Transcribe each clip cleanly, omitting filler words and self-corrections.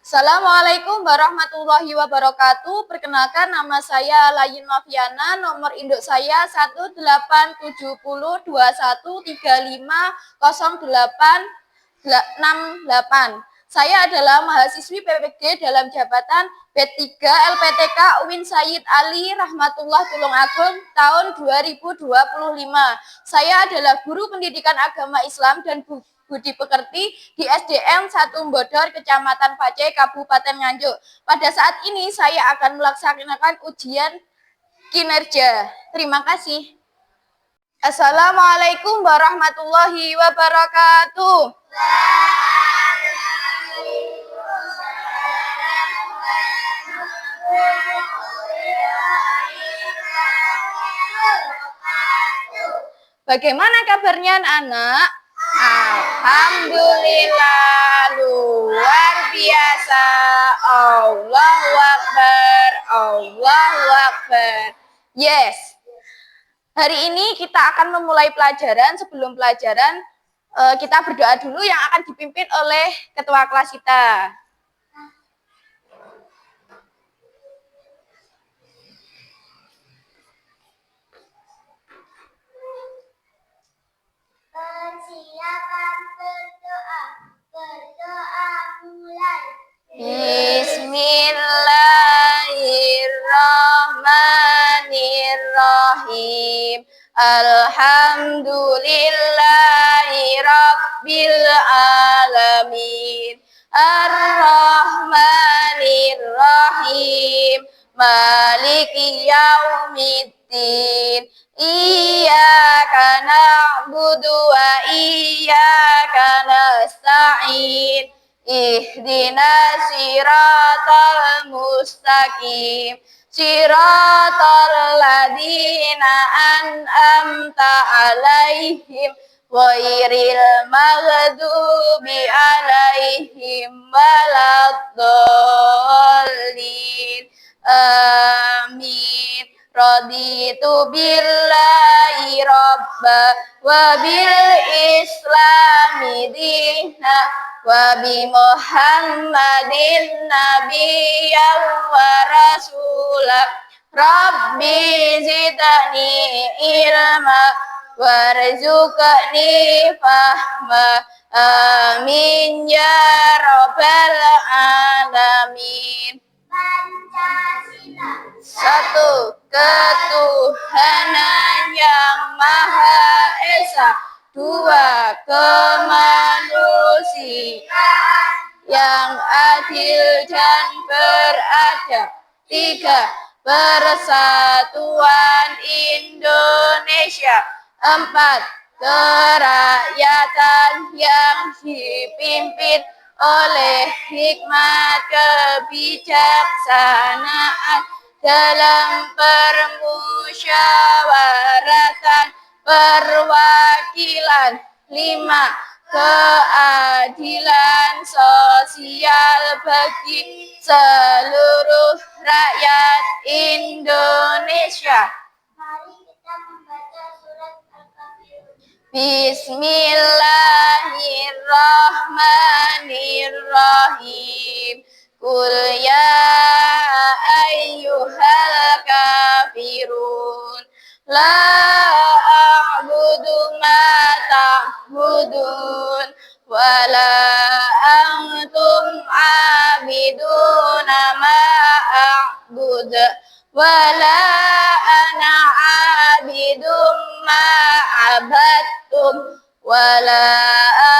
Assalamualaikum warahmatullahi wabarakatuh. Perkenalkan, nama saya Layin Mafiana, nomor induk saya 18721350868. Saya adalah mahasiswi PPG dalam jabatan B3 LPTK UIN Sayyid Ali Rahmatullah Tulungagung tahun 2025. Saya adalah guru pendidikan agama Islam dan Budi Pekerti di SDN 1 Bodor, Kecamatan Pace, Kabupaten Nganjuk. Pada saat ini saya akan melaksanakan ujian kinerja. Terima kasih. Assalamualaikum warahmatullahi wabarakatuh. Bagaimana kabarnya anak-anak? Alhamdulillah, luar biasa. Allahu Akbar, Allahu Akbar. Yes. Hari ini kita akan memulai pelajaran. Sebelum pelajaran, kita berdoa dulu yang akan dipimpin oleh ketua kelas kita. Persiapan berdoa. Berdoa mulai. Bismillahirrahmanirrahim. Alhamdulillahi rabbil alamin. Ar-Rahmanir-Rahim. Maliki yaumiddin. Iyyaka na'budu wa iyyaka nasta'in. Ihdinas siratal mustaqim. Siratal ladzina an'amta 'alaihim ghairil maghdubi 'alaihim waladdallin. Amin. Raditu billahi rabba wa bil islami dina wa bi Muhammadin nabiyyan wa rasulah. Rabbi zidni ilma warzuqni fahma. Amin ya rabbal alamin. Pancasila. Satu, ketuhanan yang Maha Esa. Dua, kemanusiaan yang adil dan beradab. Tiga, persatuan Indonesia. Empat, kerakyatan yang dipimpin oleh hikmat kebijaksanaan dalam permusyawaratan perwakilan. Lima, keadilan sosial bagi seluruh rakyat Indonesia. Mari kita membaca surat Al-Kafirun. Bismillahirrahmanirrahim. Qul ya ayyuhal kafirun la a'budu ma ta'budun wa la antum 'abiduna ma a'bud wa la ana 'abidum ma 'abadtum wa la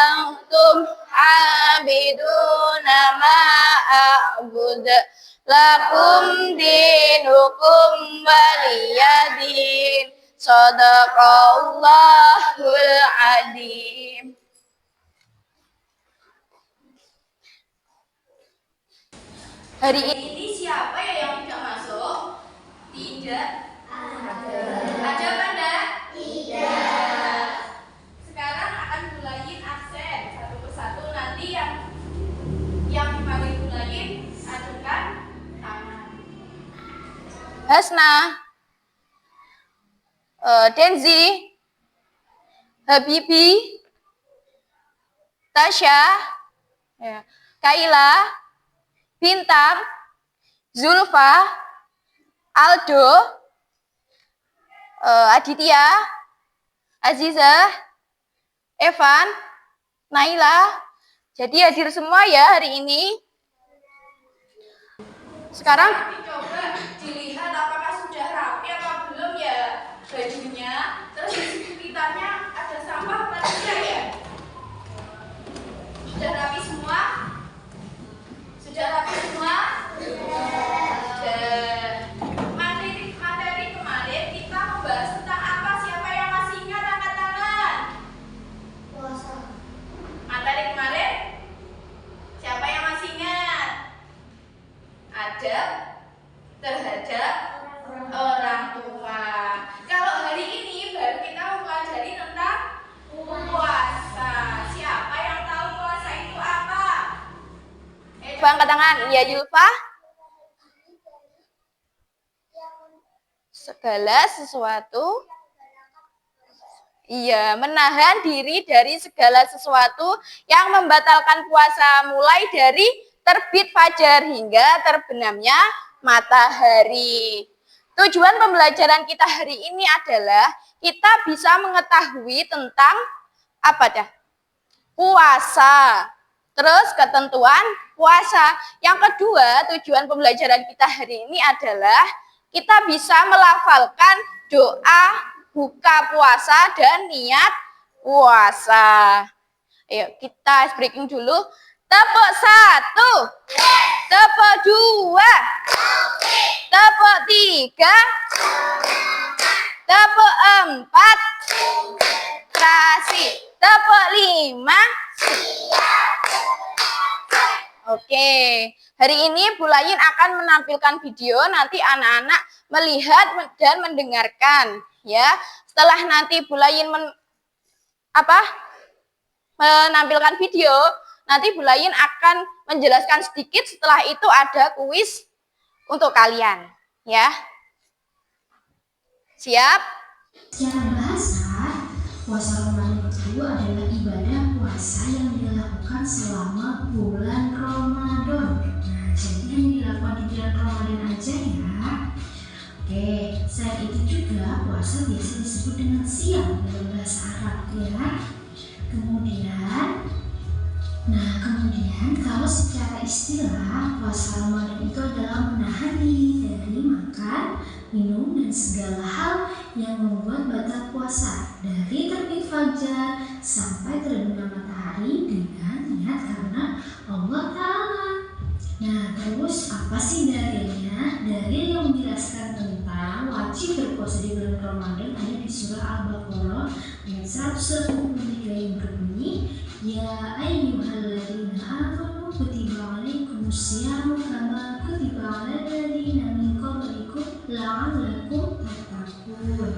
antum 'abiduna ma a'bud. Lakum dinukum waliyadin. Shadaqallahul adzim. Hari ini siapa yang tidak masuk? Tidak ada. Ada Banda? Tidak. Sekarang akan bulayin absen satu persatu. Nanti yang dipanggil bulayin ajukan tangan. Hasna, Denzi, Habibi, Tasya, Kaila, Bintang, Zulfa, Aldo, Aditya, Aziza, Evan, Naila. Jadi hadir semua ya hari ini. Sekarang coba dilihat apakah sudah rapi atau belum ya bajunya. Terus di sekitarnya ada sampah apa tidak ya? Sudah rapi semua? Sudah rapi semua? Sudah. Materi kemarin kita membahas tentang apa? Siapa yang masih ingat angkat tangan? Puasa. Materi kemarin? Siapa yang masih ingat? Adab terhadap orang tua. Kalau hari ini baru kita mempelajari tentang puasa. Siapa yang tahu puasa itu apa? Coba angkat tangan. Iya, Julfa. Segala sesuatu. Iya, menahan diri dari segala sesuatu yang membatalkan puasa, mulai dari terbit fajar hingga terbenamnya matahari. Tujuan pembelajaran kita hari ini adalah kita bisa mengetahui tentang apa dah? Puasa. Terus ketentuan puasa. Yang kedua, tujuan pembelajaran kita hari ini adalah kita bisa melafalkan doa buka puasa dan niat puasa. Ayo kita breaking dulu. Tepuk 1, tepuk 2, tepuk 3, tepuk 4, terasi, tepuk 5. Oke, hari ini Bu Layin akan menampilkan video, nanti anak-anak melihat dan mendengarkan. Ya, setelah nanti Bu Layin menampilkan video, nanti Bu Layin akan menjelaskan sedikit, setelah itu ada kuis untuk kalian, ya. Siap? Secara bahasa, puasa Ramadan itu adalah ibadah puasa yang dilakukan selama bulan Ramadan. Nah, jadi yang dilakukan di bulan Ramadan aja ya. Oke, selain itu juga puasa biasa disebut dengan siam dalam bahasa Arab ya. Kemudian kalau secara istilah puasa Ramadan itu adalah menahan diri dari makan, minum dan segala hal yang membuat batal puasa dari terbit fajar sampai terbenam matahari dengan niat karena Allah Ta'ala. Nah, terus apa sih dalilnya? Dalil yang menjelaskan tentang wajib berpuasa di bulan Ramadan ada di surah Al-Baqarah ayat 123 yang berbunyi, Ya ayyuhalladzina amanu kutiba alaikumusyamu kama kutiba alal ladzina min qablikum la'allakum tattaqun.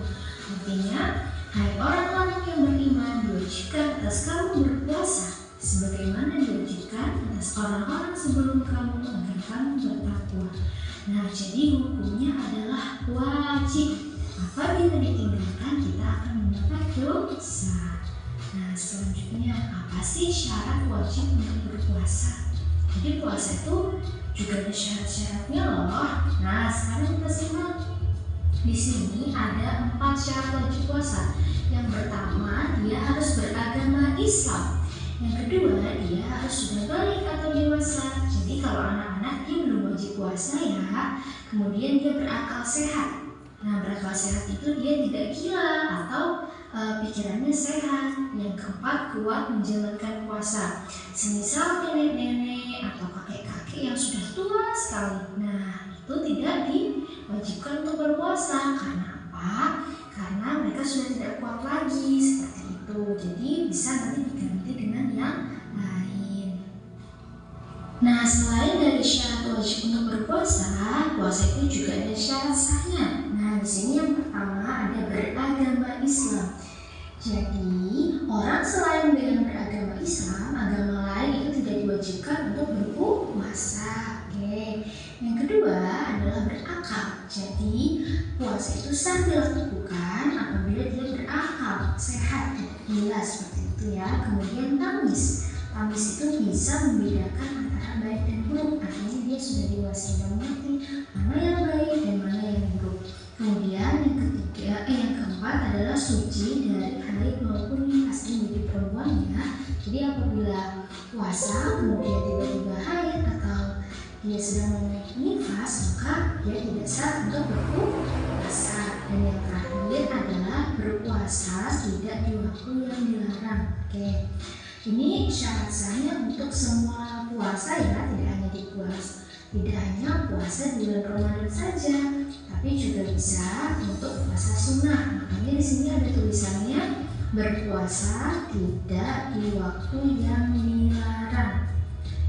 Artinya, hai orang-orang yang beriman, diwajibkan atas kamu berpuasa sebagaimana diwajibkan atas orang-orang sebelum kamu agar kamu bertakwa. Nah, jadi hukumnya adalah wajib. Apabila ditinggalkan, kita akan mendapat dosa. Nah, selanjutnya apa sih syarat wajib untuk berpuasa? Jadi puasa itu juga ada syarat-syaratnya loh. Nah, sekarang kita simak. Di sini ada 4 syarat wajib puasa. Yang pertama, dia harus beragama Islam. Yang kedua, dia harus sudah balik atau dewasa. Jadi kalau anak-anak dia belum wajib puasa ya. Kemudian dia berakal sehat. Nah, berakal sehat itu dia tidak gila atau pikirannya sehat. Yang keempat, kuat menjalankan puasa. Semisal nenek-nenek atau kakek-kakek yang sudah tua sekali. Nah, itu tidak diwajibkan untuk berpuasa. Karena apa? Karena mereka sudah tidak kuat lagi seperti itu. Jadi bisa nanti diganti dengan yang lain. Nah, selain dari syarat wajib untuk berpuasa, puasa itu juga ada syarat sahnya. Nah, di sini yang pertama ada beragama Islam. Jadi, orang selain dengan beragama Islam, agama lain itu tidak diwajibkan untuk berpuasa. Oke. Yang kedua adalah berakal. Jadi, puasa itu sah dilakukan apabila dia berakal, sehat, tidak gila seperti itu ya. Kemudian tamis. Tamis itu bisa membedakan antara antara baik dan buruk. Artinya dia sudah dewasa dan mengerti mana yang baik dan mana yang buruk. Kemudian yang keempat adalah suci dari haid maupun nifas. Ini bagi perempuan ya. Jadi apabila puasa kemudian tiba-tiba haid atau dia sedang nifas, maka dia tidak sah untuk berpuasa. Dan yang terakhir adalah berpuasa tidak di waktu yang dilarang. Oke. Ini syarat sahnya untuk semua puasa ya, tidak hanya puasa di bulan Ramadan saja, tapi juga bisa untuk puasa sunnah. Makanya di sini ada tulisannya berpuasa tidak di waktu yang dilarang.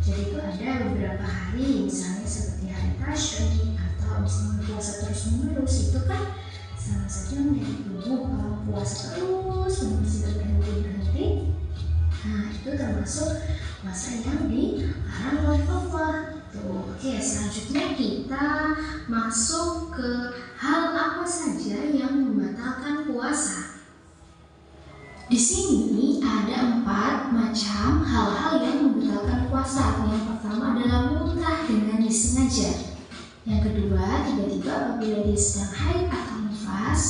Jadi itu ada beberapa hari, misalnya seperti hari tasyrik atau misalnya puasa terus menerus, itu kan salah satu menjadi tubuh. Kalau puasa terus menerus tidak berhenti. Nah, itu termasuk puasa yang dilarang oleh Allah. Oke, selanjutnya kita masuk ke hal apa saja yang membatalkan puasa. Di sini ada 4 macam hal-hal yang membatalkan puasa. Yang pertama adalah muntah dengan disengaja. Yang kedua, tiba-tiba apabila dia sedang haid atau nifas.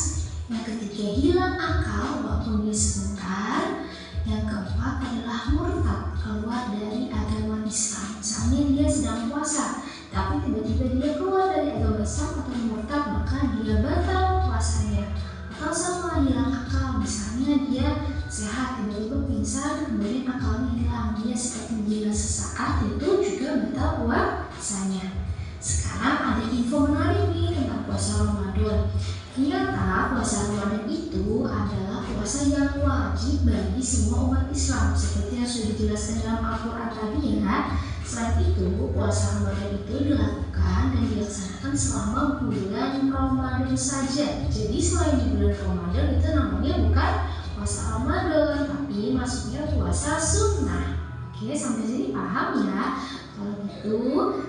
Yang ketiga, hilang akal walaupun dia sebentar. Yang keempat adalah murtad, keluar dari agama Islam. Misalnya dia sedang puasa, tapi tiba-tiba dia keluar dari agama Islam atau murtad, maka dia batal puasanya. Atau sama hilang akal, misalnya dia sehat, tiba-tiba pingsan, kemudian akalnya hilang, dia seperti gila sesaat, itu juga batal puasanya. Sekarang ada info menarik nih tentang puasa Ramadan. Ternyata puasa Ramadan itu adalah puasa yang wajib bagi semua umat Islam, seperti yang sudah dijelaskan dalam Al-Quran tadi ya. Selain itu, puasa Ramadan itu dilakukan dan dilaksanakan selama bulan Ramadan saja. Jadi selain di bulan Ramadan itu namanya bukan puasa Ramadan, tapi maksudnya puasa sunnah. Oke, sampai sini paham ya? Kalau gitu,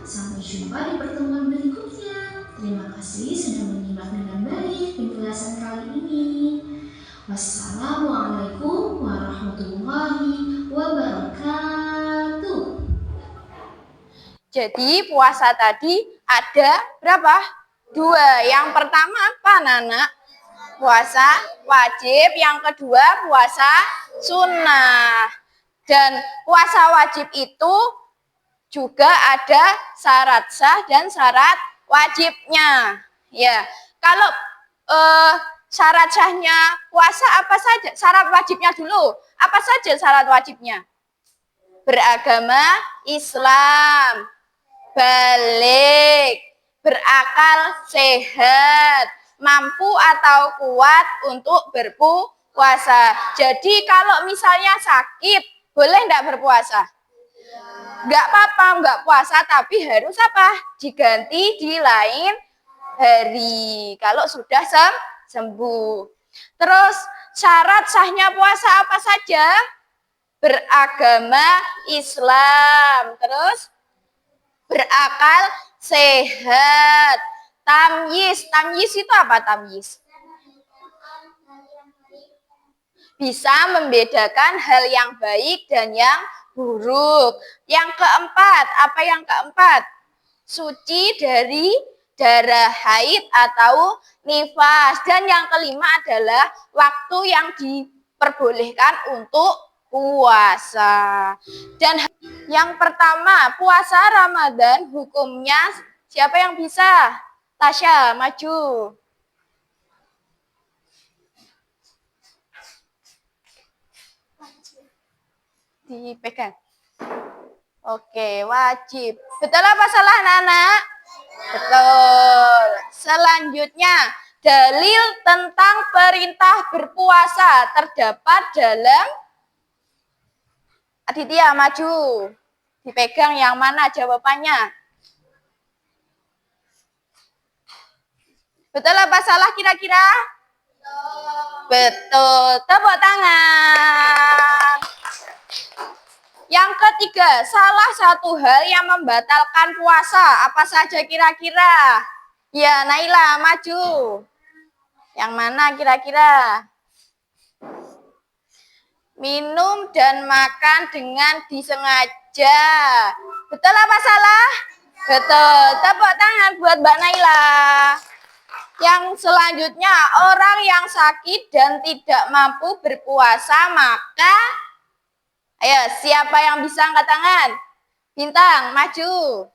sampai jumpa di pertemuan berikutnya. Terima kasih sudah menyimak dengan baik penjelasan kali ini. Wassalamualaikum warahmatullahi wabarakatuh. Jadi puasa tadi ada berapa? 2. Yang pertama apa, Nana? Puasa wajib. Yang kedua puasa sunnah. Dan puasa wajib itu juga ada syarat sah dan syarat wajibnya. Ya, kalau syarat sahnya puasa apa saja? Syarat wajibnya dulu. Apa saja syarat wajibnya? Beragama Islam, balik, berakal sehat, mampu atau kuat untuk berpuasa. Jadi kalau misalnya sakit, boleh enggak berpuasa? Enggak apa-apa, enggak puasa, tapi harus apa? Diganti di lain hari kalau sudah sembuh. Terus syarat sahnya puasa apa saja? Beragama Islam, terus berakal sehat, tamyiz. Tamyiz itu apa tamyiz? Bisa membedakan hal yang baik dan yang buruk. Yang keempat, apa yang keempat? Suci dari darah haid atau nifas. Dan yang kelima adalah waktu yang diperbolehkan untuk puasa. Dan yang pertama, puasa Ramadan hukumnya siapa yang bisa? Tasya, maju. Dipegang. Oke, wajib. Betul apa salah, Nana? Betul. Selanjutnya, dalil tentang perintah berpuasa terdapat dalam Aditya, maju. Dipegang yang mana jawabannya? Betul apa salah kira-kira? Betul. Tepuk tangan. Yang ketiga, salah satu hal yang membatalkan puasa. Apa saja kira-kira? Ya, Naila, maju. Yang mana kira-kira? Minum dan makan dengan disengaja. Betul apa salah? Betul. Tepuk tangan buat Mbak Naila. Yang selanjutnya, orang yang sakit dan tidak mampu berpuasa, maka ayo, siapa yang bisa angkat tangan? Bintang, maju.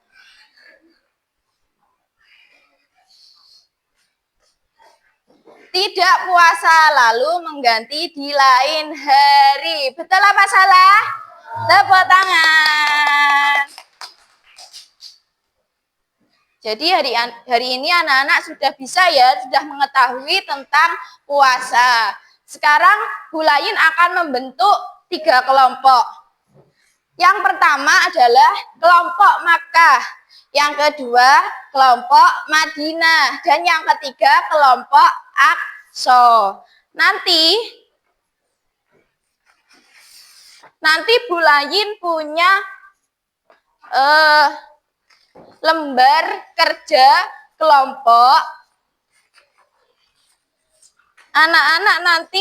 Tidak puasa lalu mengganti di lain hari. Betul apa salah? Tepuk tangan. Jadi hari ini anak-anak sudah bisa ya, sudah mengetahui tentang puasa. Sekarang Bu Lain akan membentuk 3 kelompok. Yang pertama adalah kelompok Makkah. Yang kedua, kelompok Madinah. Dan yang ketiga, kelompok Aqsa. Nanti Bu Lain punya lembar kerja kelompok. Anak-anak nanti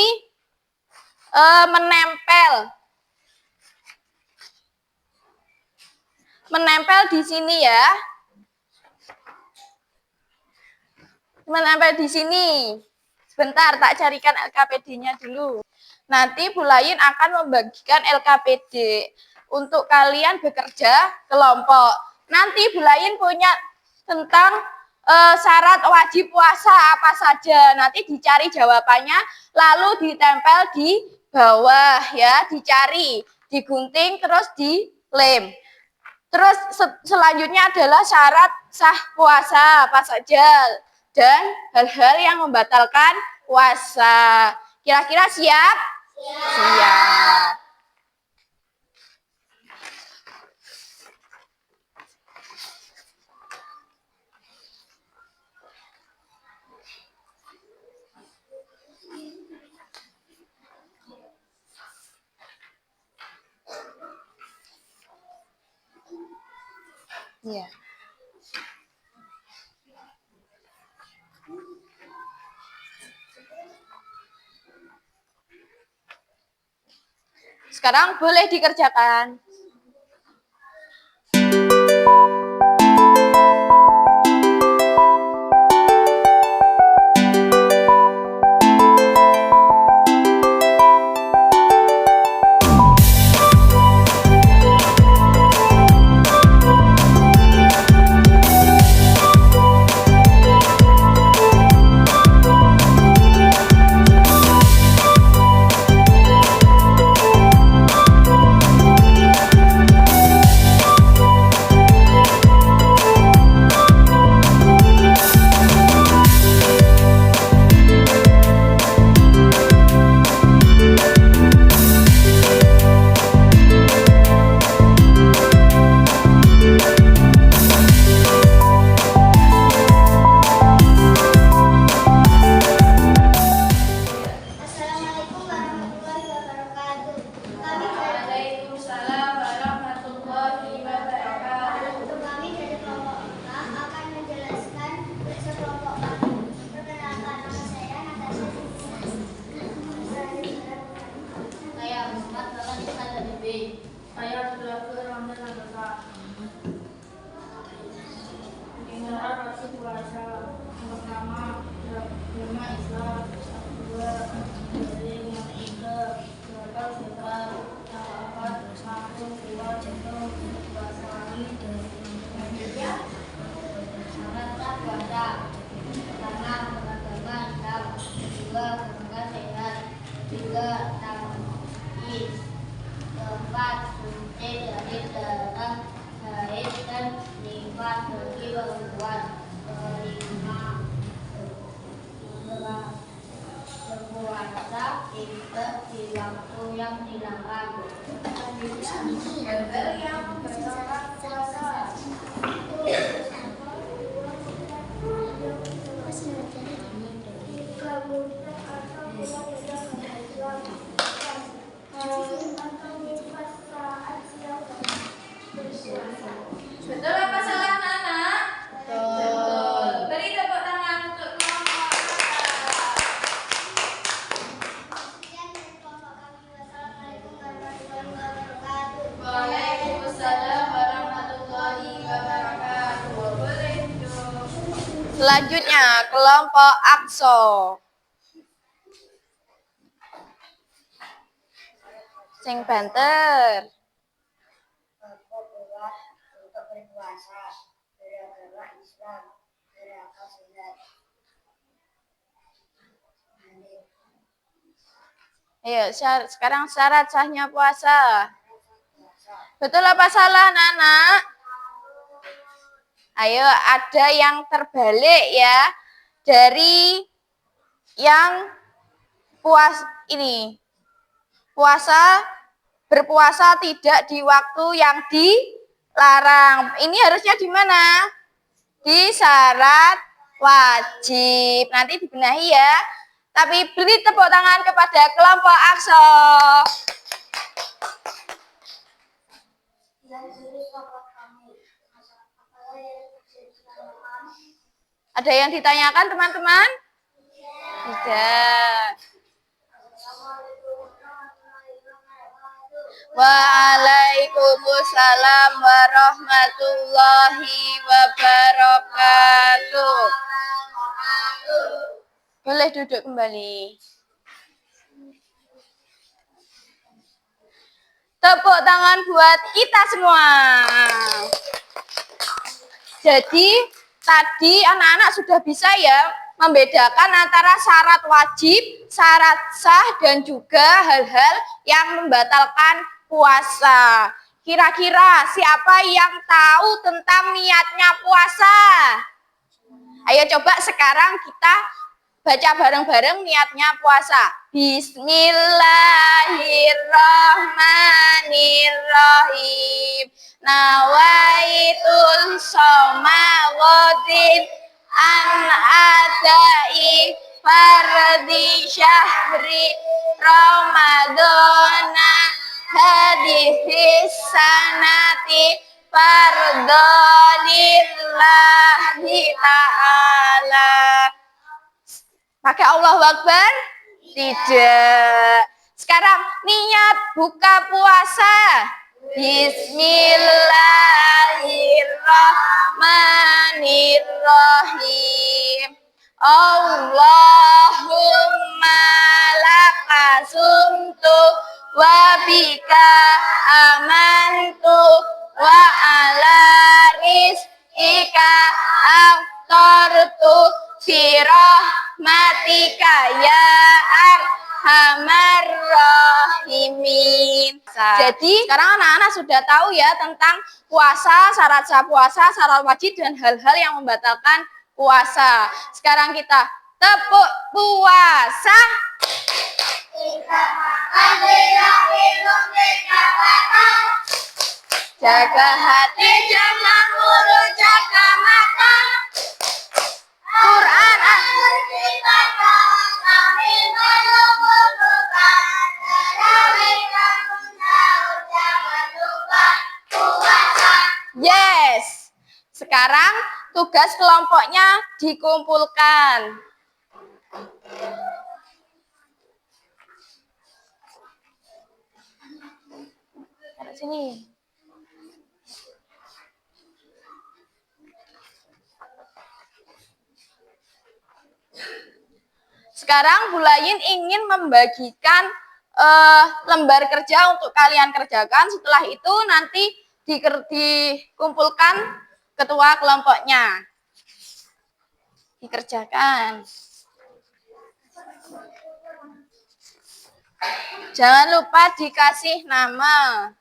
menempel di sini ya. Menempel di sini. Sebentar, tak carikan LKPD-nya dulu. Nanti Bu Lain akan membagikan LKPD untuk kalian bekerja kelompok. Nanti Bu Lain punya tentang syarat wajib puasa apa saja. Nanti dicari jawabannya, lalu ditempel di bawah ya, dicari, digunting, terus dilem. Terus selanjutnya adalah syarat sah puasa apa saja dan hal-hal yang membatalkan puasa. Kira-kira siap? Siap. Iya. Sekarang boleh dikerjakan. Betul apa salah anak-anak? Betul. Beri tepuk tangan untuk kelompok. Sekian dari kelompok kami. Wassalamualaikum warahmatullahi wabarakatuh. Waalaikumsalam warahmatullahi Selanjutnya, kelompok Akso. Sing banter. Kelompok berat untuk berpuasa, beragama Islam, berakal sehat. Ayo, sekarang syarat sahnya puasa. Betul apa salah, anak-anak? Ayo, ada yang terbalik ya. Dari yang berpuasa tidak di waktu yang dilarang. Ini harusnya di mana? Di syarat wajib. Nanti dibenahi ya. Tapi beri tepuk tangan kepada kelompok Akso. Ada yang ditanyakan teman-teman? Tidak. Waalaikumsalam warahmatullahi wabarakatuh. Boleh duduk kembali. Tepuk tangan buat kita semua. Jadi tadi anak-anak sudah bisa ya membedakan antara syarat wajib, syarat sah, dan juga hal-hal yang membatalkan puasa. Kira-kira siapa yang tahu tentang niatnya puasa? Ayo coba sekarang kita baca bareng-bareng niatnya puasa. Bismillahirrahmanirrahim. Nawaitul shoma ghadin an adai fardhi syahri ramadana hadithis sanati fardolillahi ta'ala. Pakai Allahu Akbar? Tidak. Sekarang niat buka puasa. Bismillahirrahmanirrahim. Allahumma laka sumtu wa bika amantu wa ala rizqika aftartu firahmatika ya arhamar rahimin. Jadi sekarang anak-anak sudah tahu ya tentang puasa, syarat sah puasa, syarat wajib, dan hal-hal yang membatalkan puasa. Sekarang kita tepuk puasa. Jaga hati, jangan mulut, jaga mata. Quran kita sambil mengumpulkan. Jangan lupa puasa. Yes. Sekarang tugas kelompoknya dikumpulkan. Taruh sini. Sekarang Bu Layin ingin membagikan lembar kerja untuk kalian kerjakan. Setelah itu nanti dikumpulkan ketua kelompoknya. Dikerjakan. Jangan lupa dikasih nama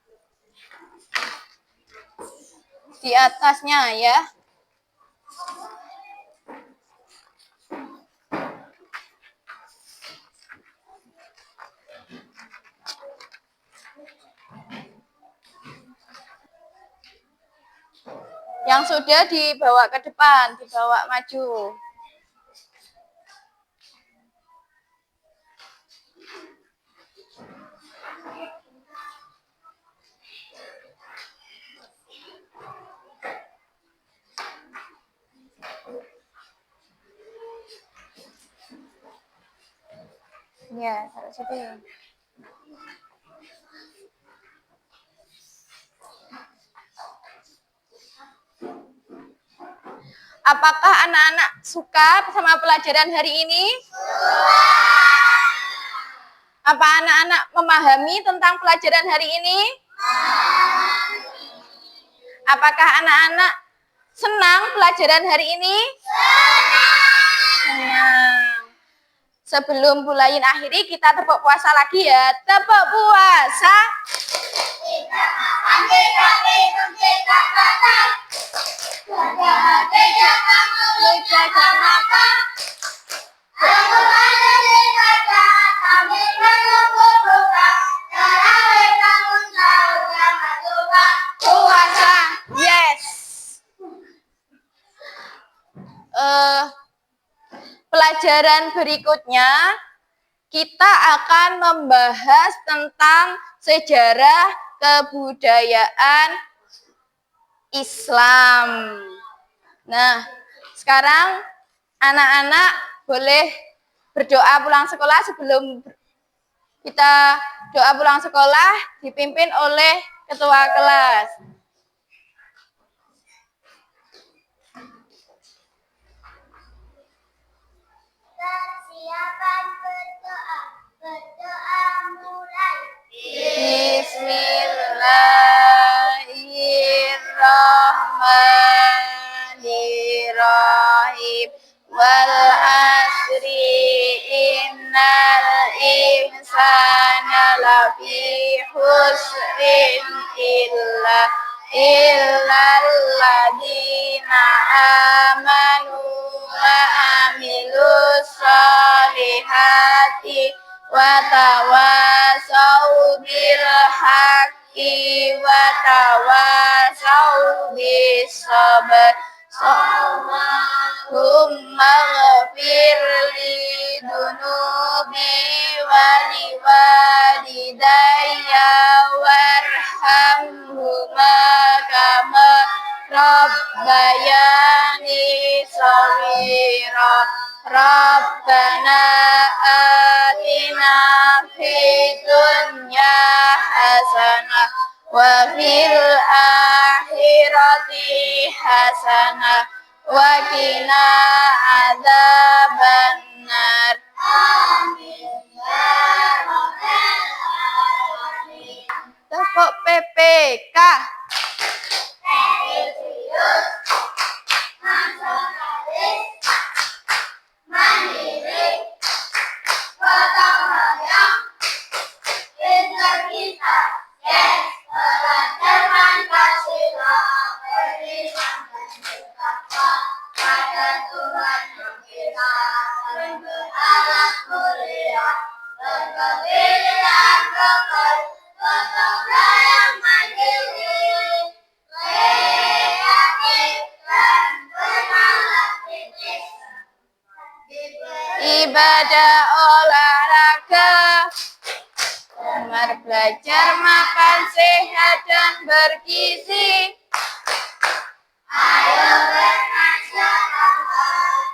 di atasnya ya. Yang sudah dibawa ke depan, dibawa maju. Ya, taruh situ. Apakah anak-anak suka sama pelajaran hari ini? Apa anak-anak memahami tentang pelajaran hari ini? Apakah anak-anak senang pelajaran hari ini? Senang. Sebelum bulan akhiri kita tepuk puasa lagi ya. Tepuk puasa. Puasa. Yes. Pelajaran berikutnya kita akan membahas tentang sejarah kebudayaan Islam. Nah, sekarang anak-anak boleh berdoa pulang sekolah. Sebelum kita doa pulang sekolah dipimpin oleh ketua kelas. Persiapan berdoa. Berdoa mulai. Bismillahirrahmanirrahim. Wal asri innal insana lafi husrin illalladzina amanu wa amilus solihati wa tawasau bil haqqi wa tawasau bis sabr. Allahumma ghafir li dunubi wa li walidayya warhamhuma kama rabbayani shaghira. Rabbana atina fid dunya hasanah wa fil akhirati hasanah wa qina adzabannar. Amin ya rabbal alamin. Tepuk PPK. Religius, nasionalis, mandiri, gotong royong, integritas. Yes, belajar Pancasila, beriman dan bertakwa pada Tuhan yang kita dan beranak mulia, berkewilayahan kekal, gotong royong mandiri, kreatif dan bernalar kritis, ibadah olahraga, gemar belajar, makan sehat dan bergizi. Ayo bernasional,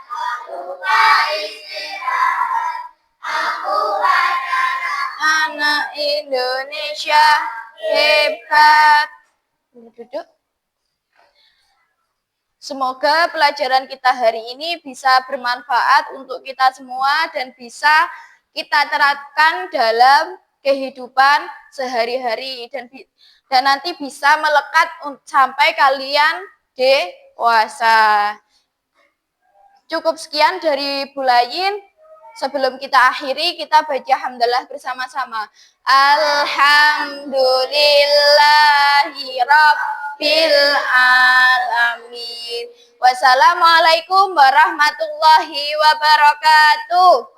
tak lupa istirahat. Aku adalah anak Indonesia hebat. Duduk. Semoga pelajaran kita hari ini bisa bermanfaat untuk kita semua dan bisa kita terapkan dalam kehidupan sehari-hari dan nanti bisa melekat sampai kalian dewasa. Cukup sekian dari Bulayin. Sebelum kita akhiri, kita baca hamdalah bersama-sama. Alhamdulillahi rabbil alamin. Wassalamualaikum warahmatullahi wabarakatuh.